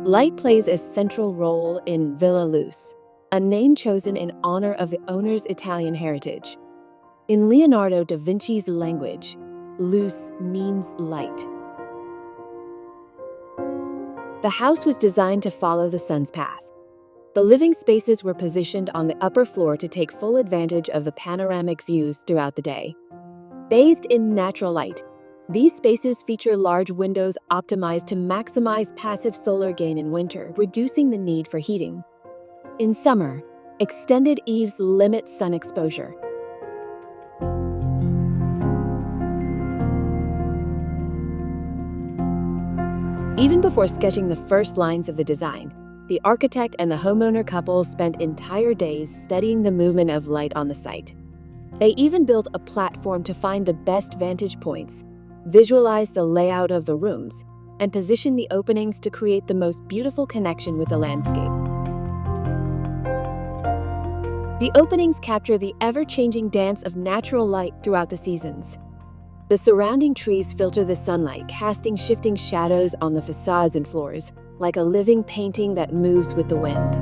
Light plays a central role in Villa Luce, a name chosen in honor of the owner's Italian heritage. In Leonardo da Vinci's language, luce means light. The house was designed to follow the sun's path. The living spaces were positioned on the upper floor to take full advantage of the panoramic views throughout the day. Bathed in natural light, these spaces feature large windows optimized to maximize passive solar gain in winter, reducing the need for heating. In summer, extended eaves limit sun exposure. Even before sketching the first lines of the design, the architect and the homeowner couple spent entire days studying the movement of light on the site. They even built a platform to find the best vantage points, visualize the layout of the rooms, and position the openings to create the most beautiful connection with the landscape. The openings capture the ever-changing dance of natural light throughout the seasons. The surrounding trees filter the sunlight, casting shifting shadows on the facades and floors, like a living painting that moves with the wind.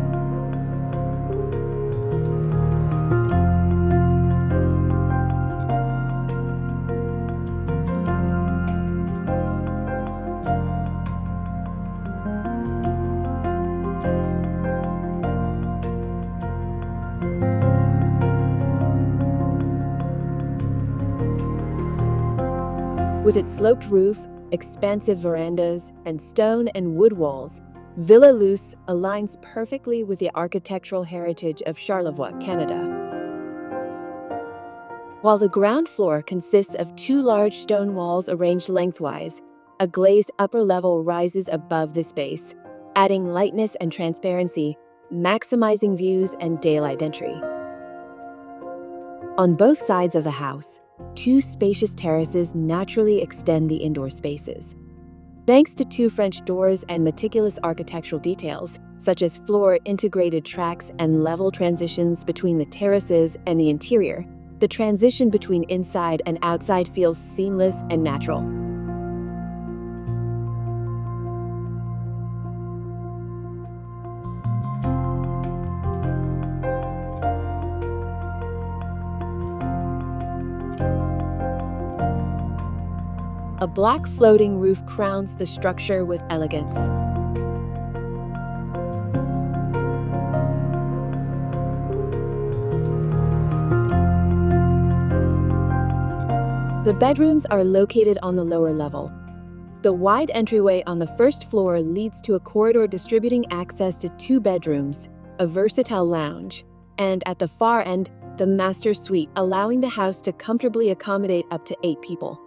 With its sloped roof, expansive verandas, and stone and wood walls, Villa Luce aligns perfectly with the architectural heritage of Charlevoix, Canada. While the ground floor consists of two large stone walls arranged lengthwise, a glazed upper level rises above this base, adding lightness and transparency, maximizing views and daylight entry. On both sides of the house, two spacious terraces naturally extend the indoor spaces. Thanks to two French doors and meticulous architectural details, such as floor-integrated tracks and level transitions between the terraces and the interior, the transition between inside and outside feels seamless and natural. A black floating roof crowns the structure with elegance. The bedrooms are located on the lower level. The wide entryway on the first floor leads to a corridor distributing access to two bedrooms, a versatile lounge, and at the far end, the master suite, allowing the house to comfortably accommodate up to 8 people.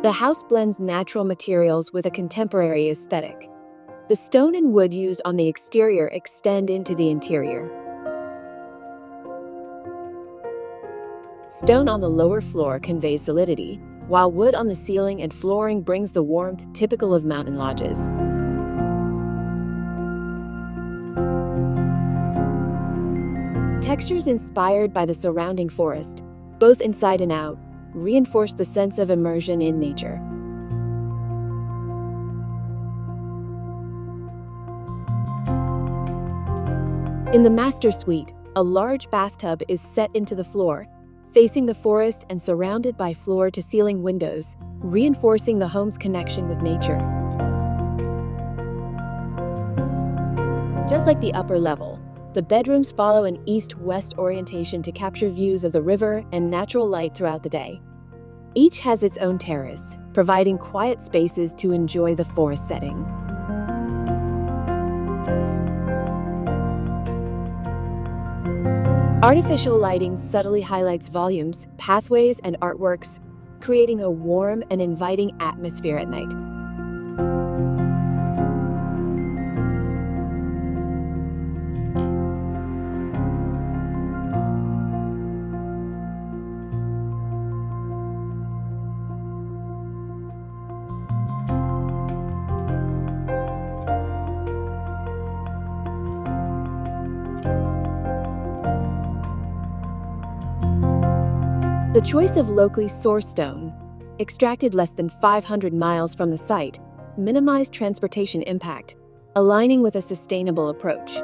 The house blends natural materials with a contemporary aesthetic. The stone and wood used on the exterior extend into the interior. Stone on the lower floor conveys solidity, while wood on the ceiling and flooring brings the warmth typical of mountain lodges. Textures inspired by the surrounding forest, both inside and out, reinforce the sense of immersion in nature. In the master suite, a large bathtub is set into the floor, facing the forest and surrounded by floor-to-ceiling windows, reinforcing the home's connection with nature. Just like the upper level, the bedrooms follow an east-west orientation to capture views of the river and natural light throughout the day. Each has its own terrace, providing quiet spaces to enjoy the forest setting. Artificial lighting subtly highlights volumes, pathways, and artworks, creating a warm and inviting atmosphere at night. The choice of locally sourced stone, extracted less than 500 miles from the site, minimized transportation impact, aligning with a sustainable approach.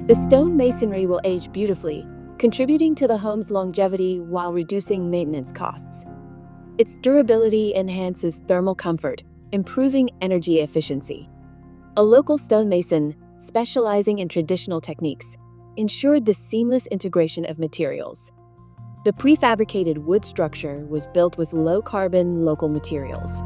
The stone masonry will age beautifully, contributing to the home's longevity while reducing maintenance costs. Its durability enhances thermal comfort, improving energy efficiency. A local stonemason, specializing in traditional techniques, ensured the seamless integration of materials. The prefabricated wood structure was built with low-carbon local materials.